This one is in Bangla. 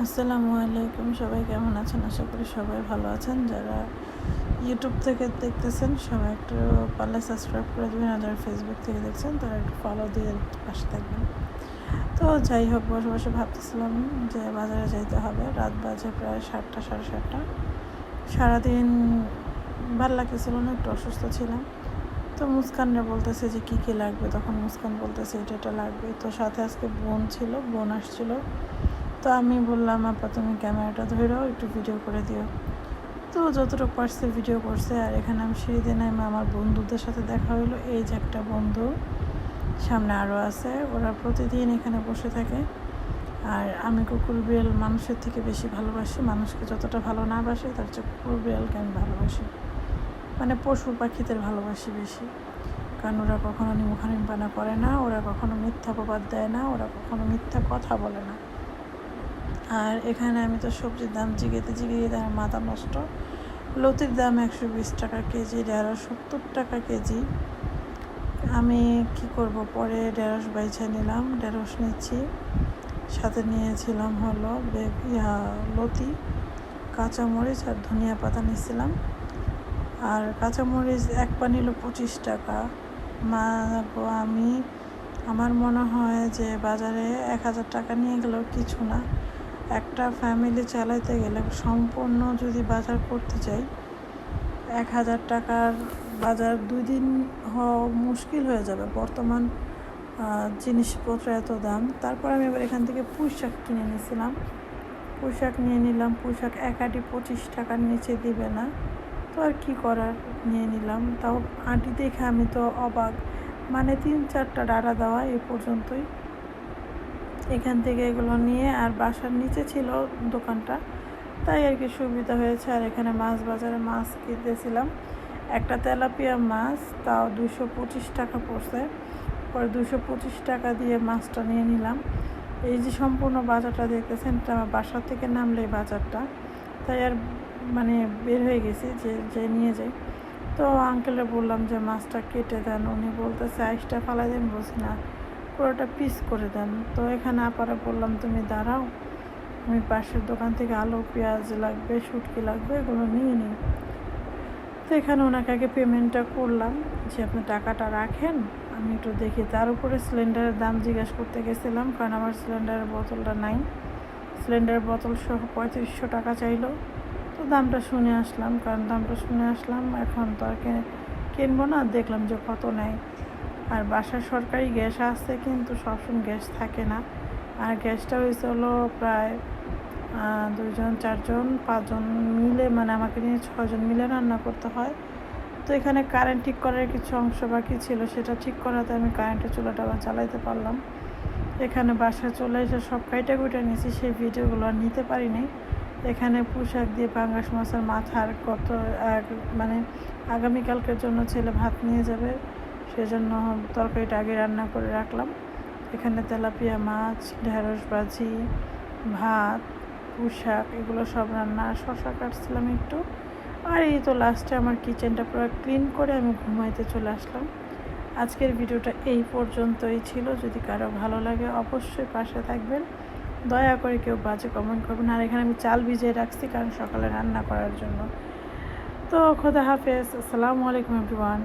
আসসালামু আলাইকুম, সবাই কেমন আছেন? আশা করি সবাই ভালো আছেন। যারা ইউটিউব থেকে দেখতেছেন সবাই একটু পারলে সাবস্ক্রাইব করে দেবেন, আর যারা ফেসবুক থেকে দেখছেন তারা একটু ফলো দিয়ে পাশে থাকবেন। তো যাই হোক, বসে বসে ভাবতেছিলাম যে বাজারে যাইতে হবে। রাত বাজে প্রায় 7টা, 7:30। সারাদিন ভাল লাগতেছিল না, একটু অসুস্থ ছিলাম। তো মুস্কানরা বলতেছে যে কী কী লাগবে, তখন মুস্কান বলতেছে এটা লাগবে। তো সাথে আজকে বোন আসছিল। তো আমি বললাম, আপা তুমি ক্যামেরাটা ধরেও একটু ভিডিও করে দিও। তো যতটুকু পারছে ভিডিও করছে। আর এখানে আমি সিঁড়িতে নেমে আমার বন্ধুদের সাথে দেখা হইলো। এই যে একটা বন্ধু, সামনে আরও আছে। ওরা প্রতিদিন এখানে বসে থাকে। আর আমি কুকুর বিড়াল মানুষের থেকে বেশি ভালোবাসি। মানুষকে যতটা ভালো না বাসি, তার চেয়ে কুকুর বিড়ালকে আমি ভালোবাসি, মানে পশু পাখিদের ভালোবাসি বেশি। কারণ ওরা কখনো নিমুখানিমপানা করে না, ওরা কখনো মিথ্যা অপবাদ দেয় না, ওরা কখনো মিথ্যা কথা বলে না। আর এখানে আমি তো সবজির দাম জিগিয়ে আমার মাথা নষ্ট। লতির দাম 120 টাকা কেজি, 70 টাকা কেজি। আমি কি করব, পরে ঢেঁড়স বাইছে নিলাম, ঢেঁড়স নিচ্ছি। সাথে নিয়েছিলাম হলো লতি, কাঁচামরিচ আর ধনিয়া পাতা নিয়েছিলাম। আর কাঁচামরিচ এক পা নিল 25 টাকা। আমার মনে হয় যে বাজারে 1000 টাকা নিয়ে গেলেও কিছু না। একটা ফ্যামিলি চালাইতে গেলে সম্পূর্ণ যদি বাজার করতে চাই, 1000 টাকার বাজার 2 দিন হওয়া মুশকিল হয়ে যাবে। বর্তমান জিনিসপত্র এত দাম। তারপর আমি এবার এখান থেকে পুঁই শাক কিনে নিয়েছিলাম। পুঁই শাক নিয়ে নিলাম। পুঁই শাক এক আঁটি 25 টাকার নিচে দিবে না। তো আর কী করার, নিয়ে নিলাম। তাও আঁটি দেখে আমি তো অবাক, মানে 3-4টা ডাঁড়া দেওয়া এই পর্যন্তই। এখান থেকে এগুলো নিয়ে, আর বাসার নিচে ছিল দোকানটা, তাই আর কি সুবিধা হয়েছে। আর এখানে মাছ বাজারে মাছ কিনতেছিলাম। একটা তেলাপিয়া মাছ, তাও 225 টাকা পড়ছে। পরে 225 টাকা দিয়ে মাছটা নিয়ে নিলাম। এই যে সম্পূর্ণ বাজারটা দেখতেছেন, এটা আমার বাসা থেকে নামলে এই বাজারটা, তাই আর মানে বের হয়ে গেছি যে নিয়ে যাই। তো আঙ্কেলে বললাম যে মাছটা কেটে দেন। উনি বলতেছে আইসটা ফালাই দেন। বলছি না, পুরোটা পিস করে দেন। তো এখানে আপারে বললাম তুমি দাঁড়াও, আমি পাশের দোকান থেকে আলু পেঁয়াজ লাগবে, শুটকি লাগবে, এগুলো নিয়ে নিই। তো এখানে ওনাকে আগে পেমেন্টটা করলাম যে আপনি টাকাটা রাখেন, আমি একটু দেখি। তার উপরে সিলিন্ডারের দাম জিজ্ঞাসা করতে গেছিলাম, কারণ আমার সিলিন্ডারের বোতলটা নাই। সিলিন্ডারের বোতল সহ 3500 টাকা চাইলো। তো দামটা শুনে আসলাম, এখন তো আর কিনবো না, দেখলাম যে কত নেয়। আর বাসার সরকারি গ্যাস আসছে, কিন্তু সবসময় গ্যাস থাকে না। আর গ্যাসটা হয়েছে হলো প্রায় 2জন 4জন 5জন মিলে, মানে আমাকে নিয়ে 6জন মিলে রান্না করতে হয়। তো এখানে কারেন্ট ঠিক করার কিছু অংশ বাকি ছিল, সেটা ঠিক করাতে আমি কারেন্টের চুলাটা আবার চালাইতে পারলাম। এখানে বাসায় চলে এসে সব কাইটা নিয়েছি, সেই ভিডিওগুলো আর নিতে পারিনি। এখানে পোশাক দিয়ে পাঙ্গাস মাছের মাথার মানে আগামীকালকের জন্য ছেলে ভাত নিয়ে যাবে, সেজন্য তরকারিটা আগে রান্না করে রাখলাম। এখানে তেলাপিয়া মাছ, ঢেঁড়স ভাজি, ভাত, পোশাক, এগুলো সব রান্না। শসা কাটছিলাম একটু। আর এই তো লাস্টে আমার কিচেনটা পুরো ক্লিন করে আমি ঘুমাইতে চলে আসলাম। আজকের ভিডিওটা এই পর্যন্তই ছিল। যদি কারো ভালো লাগে অবশ্যই পাশে থাকবেন, দয়া করে কেউ বাজে কমেন্ট করবেন। আর এখানে আমি চাল ভিজিয়ে রাখছি, কারণ সকালে রান্না করার জন্য। তো খোদা হাফেজ, আসসালামু আলাইকুম এভরিওয়ান।